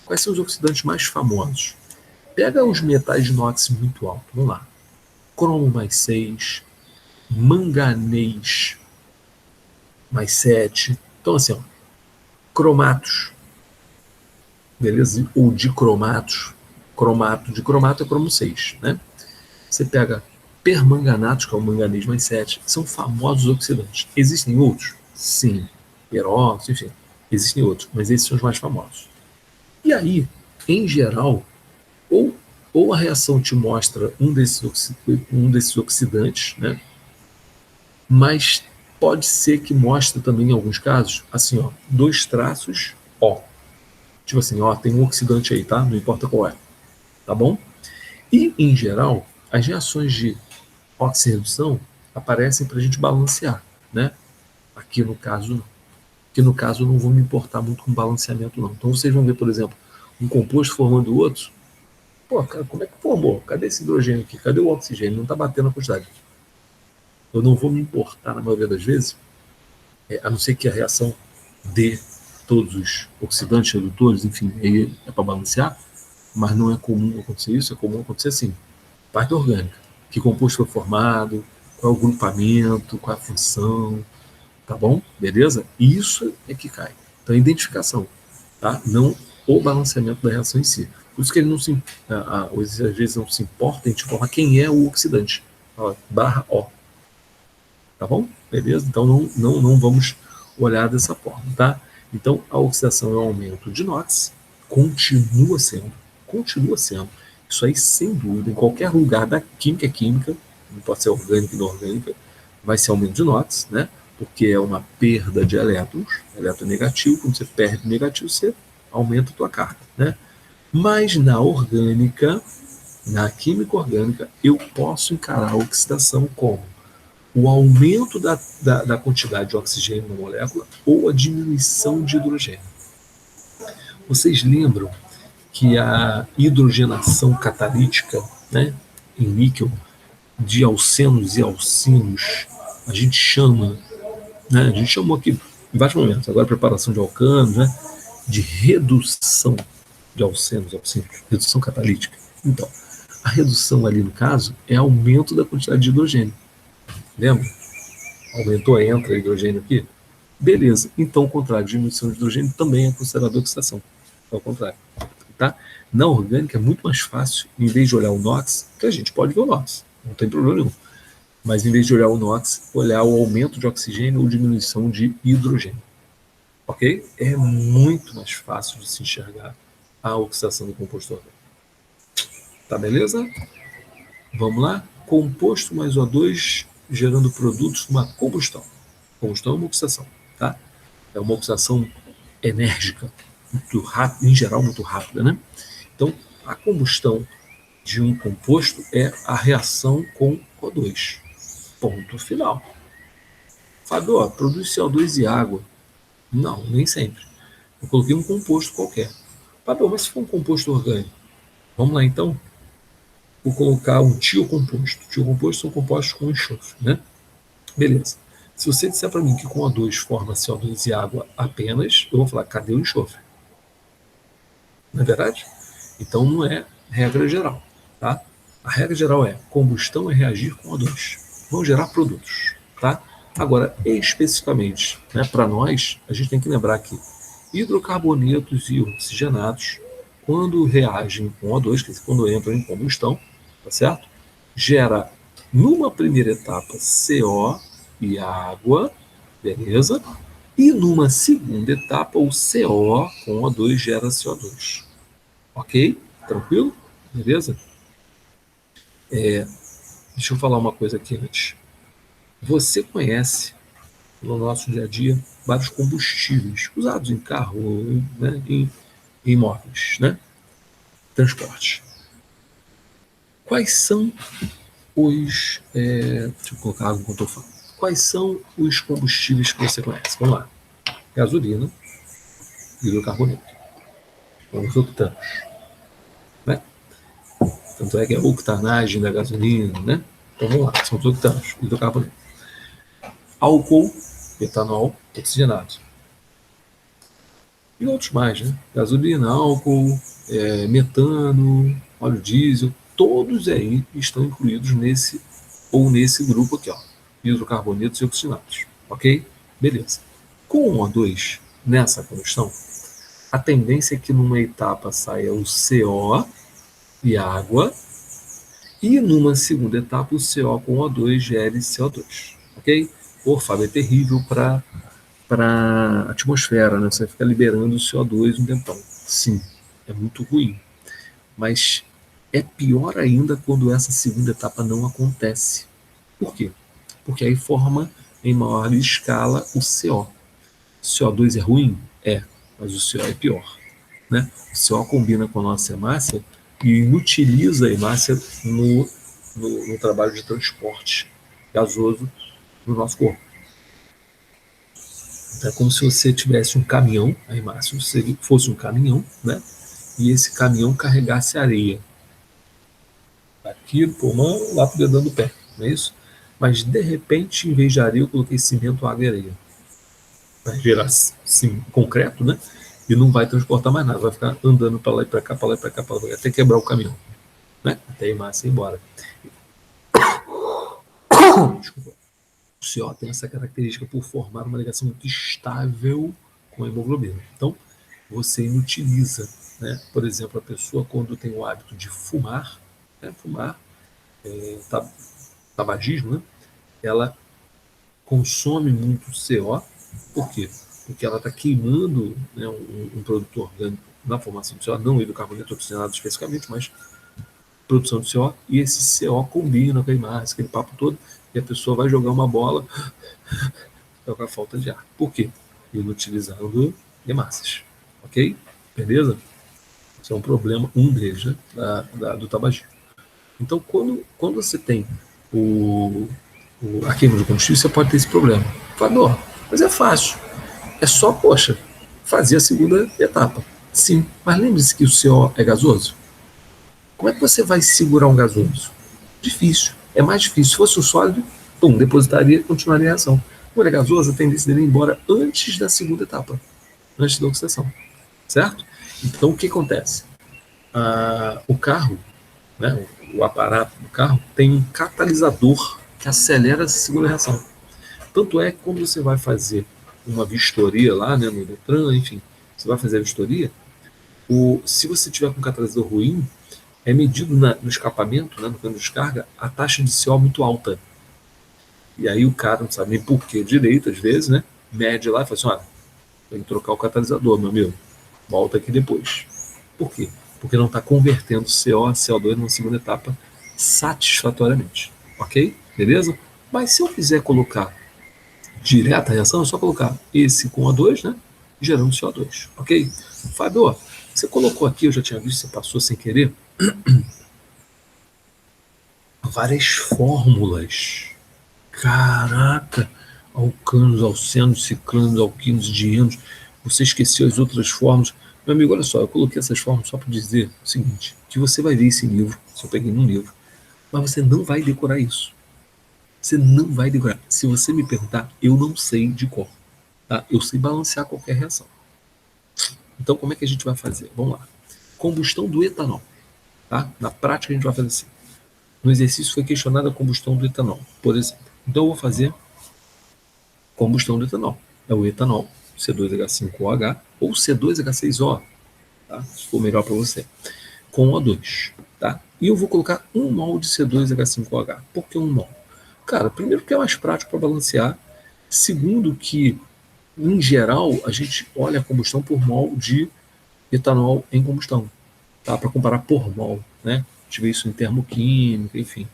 Quais são os oxidantes mais famosos? Pega os metais de inox muito alto, vamos lá. Cromo mais 6, manganês mais 7. Então, assim, ó, cromatos, beleza? Ou dicromatos. De cromato é cromo 6, né? Você pega permanganatos, que é o manganês mais 7, são famosos oxidantes. Existem outros? Sim. Peróxido, enfim. Existem outros, mas esses são os mais famosos. E aí, em geral, ou, ou a reação te mostra um desses oxidantes, né? Mas pode ser que mostre também, em alguns casos, assim, ó, dois traços, ó. Tipo assim, ó, tem um oxidante aí, tá? Não importa qual é. Tá bom? E, em geral, as reações de oxirredução aparecem para a gente balancear, né? Aqui no caso, não. Aqui no caso, eu não vou me importar muito com balanceamento, não. Então, vocês vão ver, por exemplo, um composto formando outro. Pô, cara, como é que formou? Cadê esse hidrogênio aqui? Cadê o oxigênio? Não está batendo a quantidade. Eu não vou me importar, na maioria das vezes, a não ser que a reação dê todos os oxidantes, redutores, enfim, aí é para balancear, mas não é comum acontecer isso, é comum acontecer assim. Parte orgânica. Que composto foi formado, qual é o grupamento, qual é a função, tá bom? Beleza? Isso é que cai. Então, a identificação, tá? Não o balanceamento da reação em si. Por isso que ele não se, às vezes não se importa em te informar quem é o oxidante. Ó, barra O. Tá bom? Beleza? Então, não vamos olhar dessa forma, tá? Então, a oxidação é um aumento de NOx, continua sendo. Isso aí, sem dúvida, em qualquer lugar da química é química, não pode ser orgânica e inorgânica, vai ser aumento de NOx, né? Porque é uma perda de elétrons, elétron negativo, quando você perde negativo, você aumenta a tua carga, né? Mas na orgânica, na química orgânica, eu posso encarar a oxidação como o aumento da quantidade de oxigênio na molécula ou a diminuição de hidrogênio. Vocês lembram que a hidrogenação catalítica, né, em níquel, de alcenos e alcinos, a gente chama, né, a gente chamou aqui em vários momentos, agora preparação de alcanos, né, de redução de alcenos, alcinos, redução catalítica. Então, a redução ali no caso é aumento da quantidade de hidrogênio. Lembra? Aumentou, entra hidrogênio aqui. Beleza. Então, ao contrário, diminuição de hidrogênio também é considerada oxidação. Ao contrário. Tá? Na orgânica é muito mais fácil, em vez de olhar o NOx, que a gente pode ver o NOx, não tem problema nenhum. Mas em vez de olhar o NOx, olhar o aumento de oxigênio ou diminuição de hidrogênio. Ok? É muito mais fácil de se enxergar a oxidação do composto orgânico. Tá beleza? Vamos lá? Composto mais O2 gerando produtos numa combustão. Combustão é uma oxidação, tá? É uma oxidação enérgica, muito rápida, em geral muito rápida, né? Então, a combustão de um composto é a reação com O2. Ponto final. Fábio, produz CO2 e água. Não, nem sempre. Eu coloquei um composto qualquer. Fábio, mas se for um composto orgânico? Vamos lá então? Vou colocar um tiocomposto. Tiocompostos são compostos com enxofre, né? Beleza. Se você disser para mim que com O2 forma CO2 e água apenas, eu vou falar, cadê o enxofre? Não é verdade? Então não é regra geral, tá? A regra geral é combustão é reagir com O2. Vão gerar produtos, tá? Agora, especificamente, né, para nós, a gente tem que lembrar que hidrocarbonetos e oxigenados, quando reagem com O2, quer dizer, quando entram em combustão, tá certo? Gera, numa primeira etapa, CO e água, beleza? E numa segunda etapa, o CO com O2 gera CO2. Ok? Tranquilo? Beleza? Deixa eu falar uma coisa aqui antes. Você conhece, no nosso dia a dia, vários combustíveis usados em carro, né, em móveis, né? Transporte. Quais são os... deixa eu colocar água enquanto eu falo. Quais são os combustíveis que você conhece? Vamos lá. Gasolina, hidrocarboneto. Os octanos. Né? Tanto é que é a octanagem da gasolina, né? Então vamos lá, são os octanos, hidrocarboneto. Álcool, etanol, oxigenado. E outros mais, né? Gasolina, álcool, metano, óleo diesel, todos aí estão incluídos nesse grupo aqui, ó, hidrocarbonetos e oxigenados, ok? Beleza. Com o O2 nessa combustão, a tendência é que numa etapa saia o CO e água, e numa segunda etapa o CO com O2 gere CO2, ok? Pô, Fábio, é terrível para a atmosfera, né? Você fica liberando o CO2 um tempão. Sim, é muito ruim. Mas é pior ainda quando essa segunda etapa não acontece. Por quê? Porque aí forma em maior escala o CO. CO2 é ruim? É, mas o CO é pior. Né? O CO combina com a nossa hemácia e inutiliza a hemácia no trabalho de transporte gasoso no nosso corpo. Então, é como se você tivesse um caminhão, a hemácia fosse um caminhão, né? E esse caminhão carregasse areia. Aqui no pulmão, lá para o dedão do pé, não é isso? Mas, de repente, em vez de areia, eu coloquei cimento, água e areia. Vai gerar, sim, concreto, né? E não vai transportar mais nada, vai ficar andando para lá e para cá, para lá e para cá, para lá, até quebrar o caminhão. né? Até a hemácia ir embora. Desculpa. O CO tem essa característica por formar uma ligação muito estável com a hemoglobina. Então, você inutiliza, né? Por exemplo, a pessoa quando tem o hábito de fumar, né? Fumar, tabagismo, né? Ela consome muito CO. Por quê? Porque ela está queimando, né, um produto orgânico na formação do CO, não o hidrocarboneto oxigenado especificamente, mas produção de CO, e esse CO combina com a hemácia, aquele papo todo, e a pessoa vai jogar uma bola com a falta de ar. Por quê? Inutilizando hemácias. Ok? Beleza? Isso é um problema, um deles, né, do tabagismo. Então, quando você tem a queima de combustível, você pode ter esse problema. Fala, mas é fácil. É só, poxa, fazer a segunda etapa. Sim, mas lembre-se que o CO é gasoso. Como é que você vai segurar um gasoso? Difícil. É mais difícil. Se fosse um sólido, pum, depositaria e continuaria a reação. Quando é gasoso, a tendência dele ir embora antes da segunda etapa, antes da oxidação. Certo? Então, o que acontece? O carro, né, o aparato do carro, tem um catalisador que acelera essa segunda reação. Tanto é que quando você vai fazer uma vistoria lá, né, no Detran, enfim, você vai fazer a vistoria, se você tiver com um catalisador ruim, é medido no escapamento, né, no cano de descarga, a taxa de CO muito alta. E aí o cara não sabe nem por que direito, às vezes, né, mede lá e fala assim, olha, tem que trocar o catalisador, meu amigo, volta aqui depois. Por quê? Porque não está convertendo CO a CO2 numa segunda etapa satisfatoriamente. Ok? Beleza? Mas se eu quiser colocar direta a reação, é só colocar esse com O2, né? Gerando CO2. Ok? Fábio, você colocou aqui, eu já tinha visto, você passou sem querer, várias fórmulas. Caraca! Alcanos, alcenos, ciclanos, alquinos, dienos. Você esqueceu as outras fórmulas. Meu amigo, olha só, eu coloquei essas fórmulas só para dizer o seguinte, que você vai ver esse livro, se eu peguei num livro, mas você não vai decorar isso. Você não vai decorar. Se você me perguntar, eu não sei de cor. Tá? Eu sei balancear qualquer reação. Então, como é que a gente vai fazer? Vamos lá. Combustão do etanol. Tá? Na prática, a gente vai fazer assim. No exercício foi questionada a combustão do etanol, por exemplo. Então, eu vou fazer combustão do etanol. É o etanol, C2H5OH ou C2H6O, tá? Se for melhor para você, com O2. Tá? E eu vou colocar 1 mol de C2H5OH. Por que 1 mol? Cara, primeiro que é mais prático para balancear. Segundo que, em geral, a gente olha a combustão por mol de etanol em combustão. Tá? Para comparar por mol. Né? A gente vê isso em termoquímica, enfim.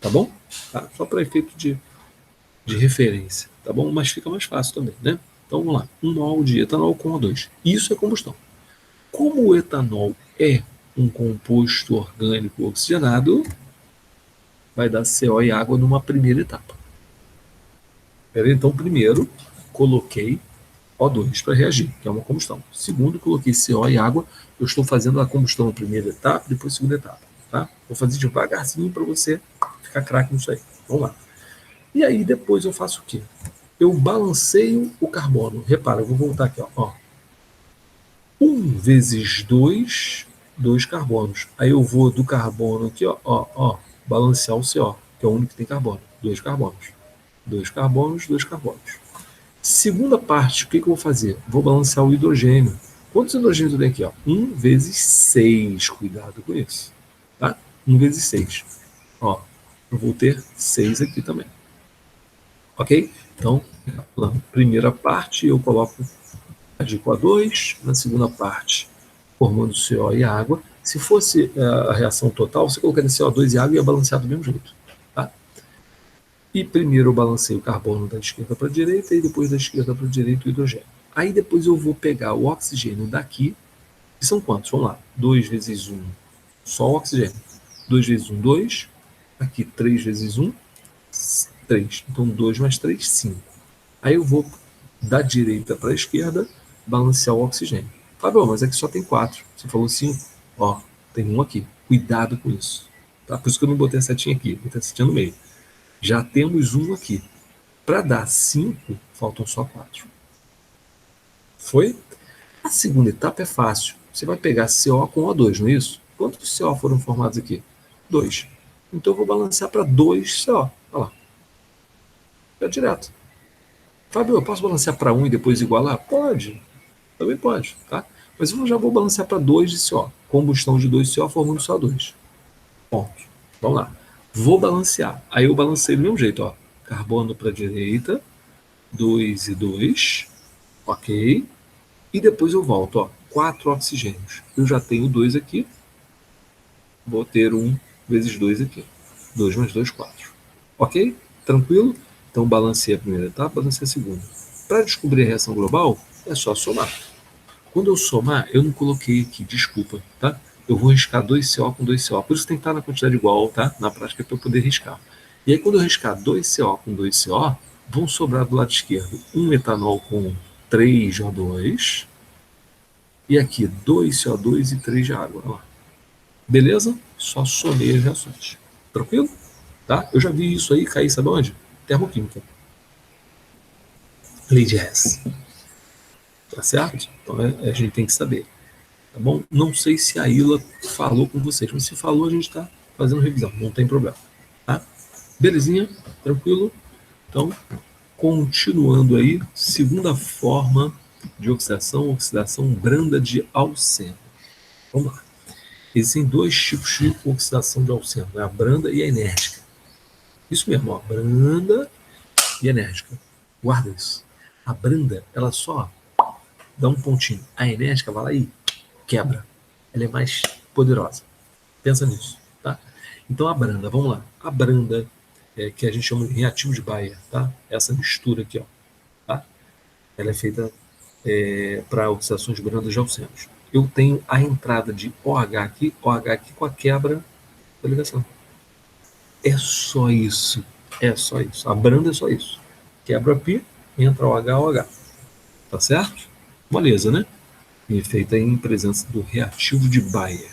Tá bom? Tá? Só para efeito de referência, tá bom? Mas fica mais fácil também, né? Então vamos lá, 1 mol de etanol com O2. Isso é combustão. Como o etanol é um composto orgânico oxigenado, vai dar CO e água numa primeira etapa. Então, primeiro, coloquei O2 para reagir, que é uma combustão. Segundo, coloquei CO e água. Eu estou fazendo a combustão na primeira etapa, depois segunda etapa. Tá? Vou fazer devagarzinho para você ficar craque nisso aí. Vamos lá. E aí depois eu faço o quê? Eu balanceio o carbono. Repara, eu vou voltar aqui. Ó. 1 vezes 2, 2 carbonos. Aí eu vou do carbono aqui, ó, balancear o CO, que é o único que tem carbono. 2 carbonos. 2 carbonos, 2 carbonos. Segunda parte, o que eu vou fazer? Vou balancear o hidrogênio. Quantos hidrogênios eu tenho aqui? Ó? 1 vezes 6. Cuidado com isso. Tá? 1 vezes 6. Ó, eu vou ter 6 aqui também. Ok? Então, na primeira parte eu coloco a 2, na segunda parte formando CO e água. Se fosse a reação total, você colocaria CO2 e água e ia balancear do mesmo jeito. Tá? E primeiro eu balanceio o carbono da esquerda para a direita e depois da esquerda para a direita o hidrogênio. Aí depois eu vou pegar o oxigênio daqui, que são quantos? Vamos lá, 2 vezes 1, só o oxigênio. 2 vezes 1, 2. Aqui 3 vezes 1, 3. Então 2 mais 3, 5. Aí eu vou da direita para a esquerda balancear o oxigênio. Fábio, mas aqui só tem 4. Você falou 5. Ó, tem um aqui. Cuidado com isso. Tá? Por isso que eu não botei a setinha aqui. Botei a setinha no meio. Já temos um aqui. Para dar 5, faltam só 4. Foi? A segunda etapa é fácil. Você vai pegar CO com O2, não é isso? Quantos CO foram formados aqui? 2. Então eu vou balancear para 2CO. Olha lá. É direto. Fábio, eu posso balancear para 1 e depois igualar? Pode. Também pode, tá? Mas eu já vou balancear para 2 de CO. Combustão de 2CO formando CO2. Ponto. Vamos lá. Vou balancear. Aí eu balancei do mesmo jeito, ó. Carbono para a direita, 2 e 2. Ok. E depois eu volto, ó. 4 oxigênios. Eu já tenho 2 aqui. Vou ter 1 vezes 2 aqui. 2 mais 2, 4. Ok? Tranquilo? Então balancei a primeira etapa, balancei a segunda. Para descobrir a reação global, é só somar. Quando eu somar, eu não coloquei aqui, desculpa, tá? Eu vou riscar 2CO com 2CO. Por isso tem que estar na quantidade igual, tá? Na prática, para eu poder riscar. E aí, quando eu riscar 2CO com 2CO, vão sobrar do lado esquerdo um etanol com 3J2 e aqui 2CO2 e 3 de água. Olha lá. Beleza? Só somei as reações. Tranquilo? Tá? Eu já vi isso aí cair, sabe onde? Termoquímica. Lei de Hess. Tá certo? Então a gente tem que saber. Tá bom? Não sei se a Ila falou com vocês, mas se falou, a gente está fazendo revisão, não tem problema. Tá? Belezinha? Tranquilo? Então, continuando aí, segunda forma de oxidação, oxidação branda de alceno. Vamos lá. Existem dois tipos de oxidação de alceno, né? A branda e a enérgica. Isso mesmo, ó, branda e enérgica. Guarda isso. A branda, ela só dá um pontinho. A enérgica vai lá e quebra. Ela é mais poderosa. Pensa nisso, tá? Então a branda, vamos lá. A branda, que a gente chama de reativo de Bayer, tá? Essa mistura aqui, ó, tá? Ela é feita para oxidações brandas de alcenos. Eu tenho a entrada de OH aqui com a quebra da ligação. É só isso. É só isso. A branda é só isso. Quebra π, entra OH. Tá certo? Moleza, né? E feita em presença do reativo de Bayer.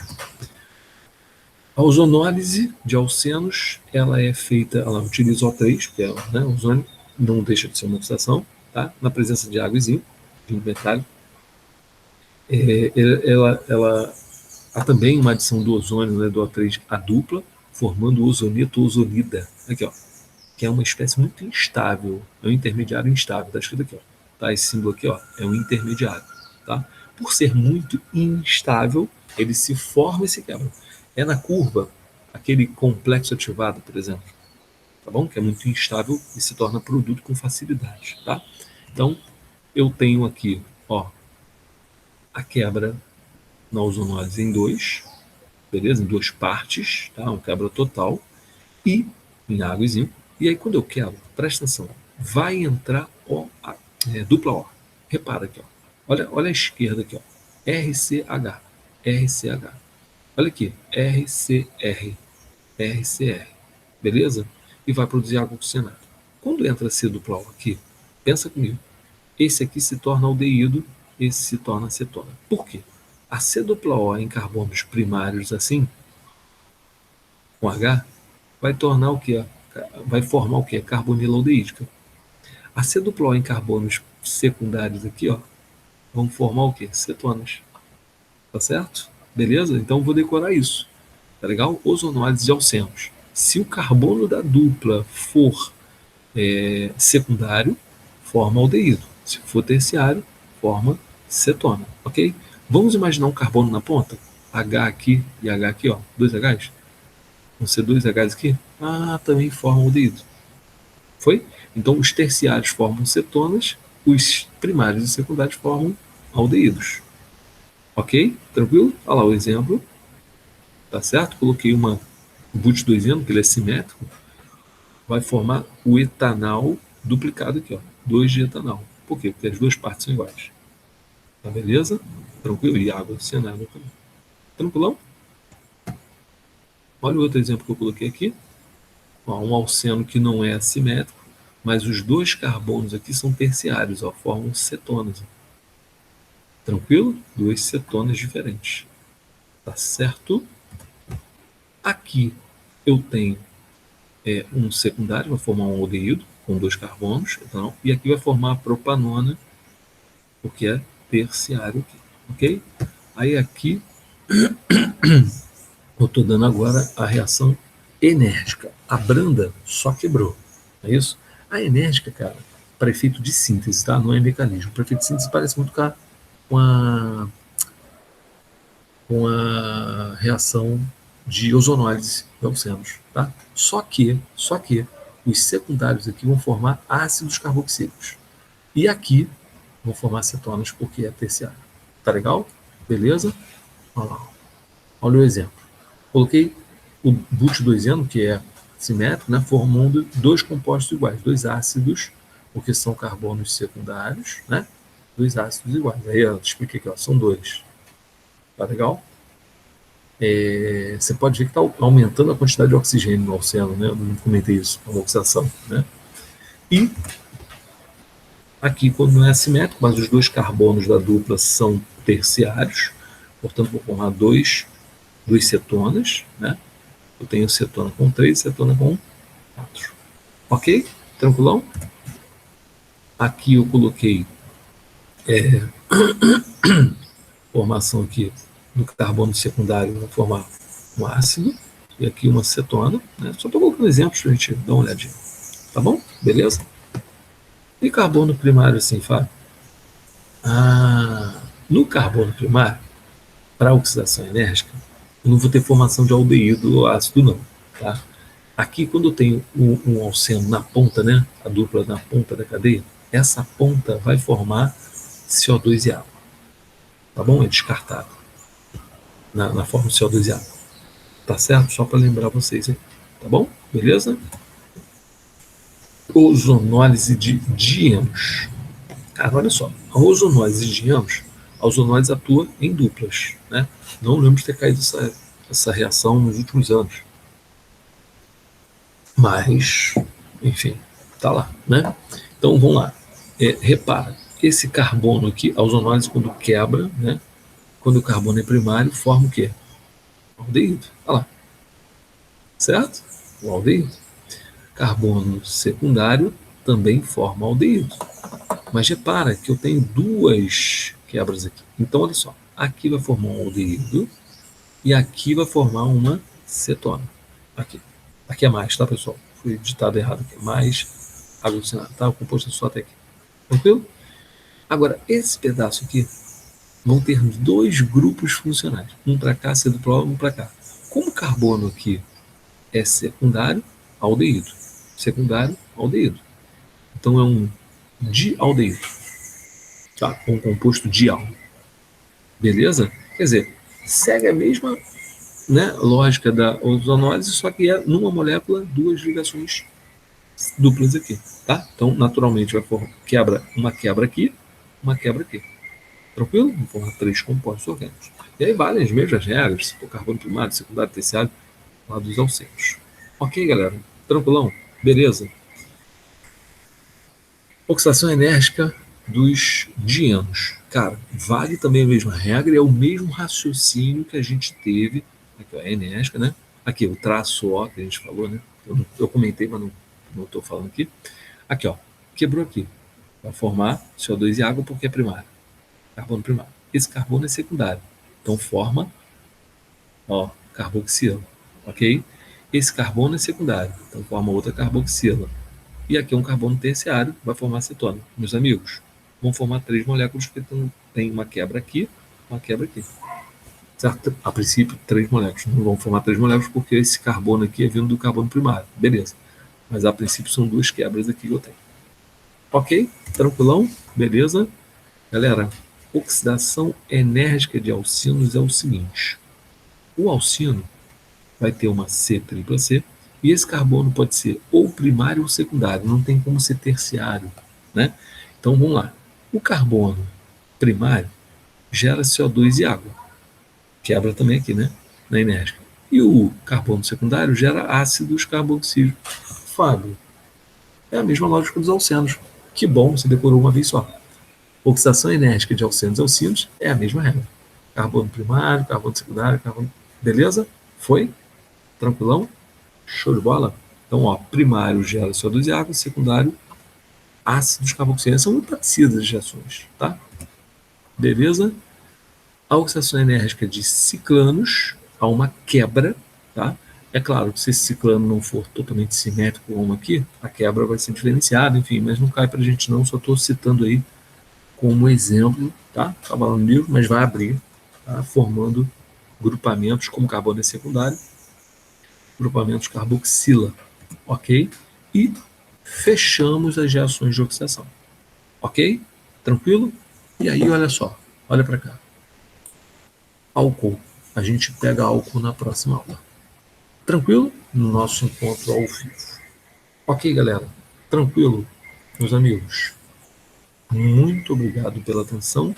A ozonólise de alcenos, ela é feita, ela utiliza O3, que é, né, ozônio, não deixa de ser uma oxidação, tá? Na presença de água e zinco metálico. Ela há também uma adição do ozônio, né, do O3, a dupla, formando o ozoneto ozonida. Aqui, ó, que é uma espécie muito instável, é um intermediário instável, está escrito aqui, ó, tá? Esse símbolo aqui, ó, é um intermediário, tá? Por ser muito instável, ele se forma e se quebra. É na curva, aquele complexo ativado, por exemplo, tá bom? Que é muito instável e se torna produto com facilidade, tá? Então, eu tenho aqui, ó, a quebra na ozonólise em 2, beleza? Em 2 partes, tá? Uma quebra total, e em água e zinco. E aí, quando eu quebro, presta atenção, vai entrar dupla O. Repara aqui, ó. Olha a esquerda aqui, ó. RCH. RCH. Olha aqui, RCR. RCR. Beleza? E vai produzir água oxigenada. Quando entra C dupla O aqui, pensa comigo. Esse aqui se torna aldeído, esse se torna acetona. Por quê? A C dupla O em carbonos primários assim, com H, vai tornar o que? Vai formar o que? Carbonila aldeídica. A C dupla O em carbonos secundários aqui, ó, vão formar o que? Cetonas. Tá certo? Beleza? Então vou decorar isso. Tá legal? Ozonólise de alcenos. Se o carbono da dupla for secundário, forma aldeído. Se for terciário, forma cetona. Ok? Vamos imaginar um carbono na ponta? H aqui e H aqui, ó. 2 Hs. Vão ser 2 Hs aqui? Ah, também formam aldeído. Foi? Então, os terciários formam cetonas, os primários e secundários formam aldeídos. Ok? Tranquilo? Olha lá o exemplo. Tá certo? Coloquei uma but-2eno, que ele é simétrico. Vai formar o etanal duplicado aqui, ó. 2 de etanal. Por quê? Porque as duas partes são iguais. Tá beleza? Tranquilo? E água oxigenada também. Tranquilão? Olha o outro exemplo que eu coloquei aqui. Ó, um alceno que não é assimétrico, mas os dois carbonos aqui são terciários, ó, formam cetonas. Tranquilo? Duas cetonas diferentes. Tá certo? Aqui eu tenho um secundário, vai formar um aldeído com 2 carbonos, então, e aqui vai formar a propanona, porque é terciário aqui, ok? Aí aqui Eu estou dando agora a reação enérgica. A branda só quebrou. É isso? A enérgica, cara, para efeito de síntese, tá? Não é mecanismo. Para efeito de síntese parece muito com a reação de ozonólise de alcenos, tá? Só que os secundários aqui vão formar ácidos carboxílicos. E aqui vão formar cetonas porque é terciário. Tá legal? Beleza? Olha lá. Olha o exemplo. Coloquei o but-2eno, que é simétrico, né, formando dois compostos iguais, dois ácidos, porque são carbonos secundários, né? Dois ácidos iguais. Aí eu expliquei aqui, ó, são dois. Tá legal? Você pode ver que está aumentando a quantidade de oxigênio no oceano, né? Eu não comentei isso, a oxidação, né? E aqui, quando não é assimétrico, mas os dois carbonos da dupla são terciários, portanto, vou formar duas cetonas, né? Eu tenho cetona com 3 e cetona com 4. Ok? Tranquilão? Aqui eu coloquei formação aqui do carbono secundário, vou formar um ácido, e aqui uma cetona, né? Só estou colocando exemplos para a gente dar uma olhadinha. Tá bom? Beleza? E carbono primário, assim, Fábio? No carbono primário, para oxidação enérgica, eu não vou ter formação de aldeído ou ácido, não. Tá? Aqui, quando eu tenho um alceno na ponta, né, a dupla na ponta da cadeia, essa ponta vai formar CO2 e água. Tá bom? É descartado na forma CO2 e água. Tá certo? Só para lembrar vocês aí. Tá bom? Beleza? Ozonólise de díamos. Cara, olha só. A ozonólise de díamos, a ozonólise atua em duplas. Né? Não lembro de ter caído essa reação nos últimos anos. Mas, enfim, tá lá, né? Então, vamos lá. Repara, esse carbono aqui, a ozonólise, quando quebra, né? Quando o carbono é primário, forma o quê? O aldeído. Olha lá. Certo? O aldeído. Carbono secundário também forma aldeído. Mas repara que eu tenho duas quebras aqui. Então, olha só. Aqui vai formar um aldeído e aqui vai formar uma cetona. Aqui. Aqui é mais, tá, pessoal? Fui ditado errado aqui. Mais aglutinado, tá? O composto é só até aqui. Tranquilo? Agora, esse pedaço aqui vão ter dois grupos funcionais. Um para cá, sendo para lá, um para cá. Como o carbono aqui é secundário, aldeído. Secundário, aldeído. Então é um dialdeído. Tá? Um composto dial. Beleza? Quer dizer, segue a mesma, né, lógica da ozonólise, só que é numa molécula duas ligações duplas aqui. Tá? Então, naturalmente, vai formar uma quebra aqui, uma quebra aqui. Tranquilo? Vamos formar três compostos orgânicos. E aí valem as mesmas regras, se for carbono primário, secundário, terciário, lá dos alcenos. Ok, galera? Tranquilão? Beleza? Oxidação enérgica dos dienos. Cara, vale também a mesma regra e é o mesmo raciocínio que a gente teve. Aqui, ó, é enérgica, né? Aqui, o traço O que a gente falou, né? Eu comentei, mas não estou falando aqui. Aqui, ó, quebrou aqui. Vai formar CO2 e água porque é primário. Carbono primário. Esse carbono é secundário. Então forma, ó, carboxila. Ok? Esse carbono é secundário. Então forma outra carboxila. E aqui é um carbono terciário, vai formar cetona. Meus amigos, vão formar três moléculas que tem uma quebra aqui, uma quebra aqui. Certo? A princípio, três moléculas. Não vão formar três moléculas porque esse carbono aqui é vindo do carbono primário. Beleza. Mas a princípio são duas quebras aqui que eu tenho. Ok? Tranquilão? Beleza? Galera, oxidação enérgica de alcinos é o seguinte. O alcino vai ter uma C tripla C, e esse carbono pode ser ou primário ou secundário, não tem como ser terciário, né? Então vamos lá. O carbono primário gera CO2 e água. Quebra também aqui, né? Na enérgica. E o carbono secundário gera ácidos carboxílicos. Fábio, é a mesma lógica dos alcenos. Que bom, você decorou uma vez só. Oxidação enérgica de alcenos e alcinos é a mesma regra. Carbono primário, carbono secundário, carbono... Beleza? Foi? Tranquilão? Show de bola? Então, ó, primário gera CO2 e água, secundário, ácidos carboxílicos. São muito parecidas as reações, tá? Beleza? A oxidação enérgica de ciclanos há uma quebra, tá? É claro que se esse ciclano não for totalmente simétrico como aqui, a quebra vai ser diferenciada, enfim, mas não cai para a gente não, só estou citando aí como exemplo, tá? Estava lá no livro, mas vai abrir, tá? Formando grupamentos como carbono secundário, grupamentos carboxila, ok? E fechamos as reações de oxidação, ok? Tranquilo? E aí, olha só, olha para cá. Álcool. A gente pega álcool na próxima aula. Tranquilo? No nosso encontro ao vivo. Ok, galera? Tranquilo, meus amigos? Muito obrigado pela atenção.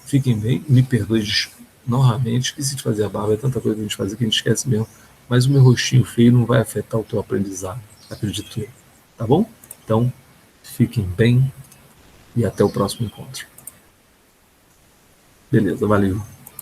Fiquem bem. Me perdoe novamente. Esqueci de fazer a barba. É tanta coisa que a gente faz que a gente esquece mesmo. Mas o meu rostinho feio não vai afetar o teu aprendizado. Acredito eu. Tá bom? Então, fiquem bem e até o próximo encontro. Beleza, valeu.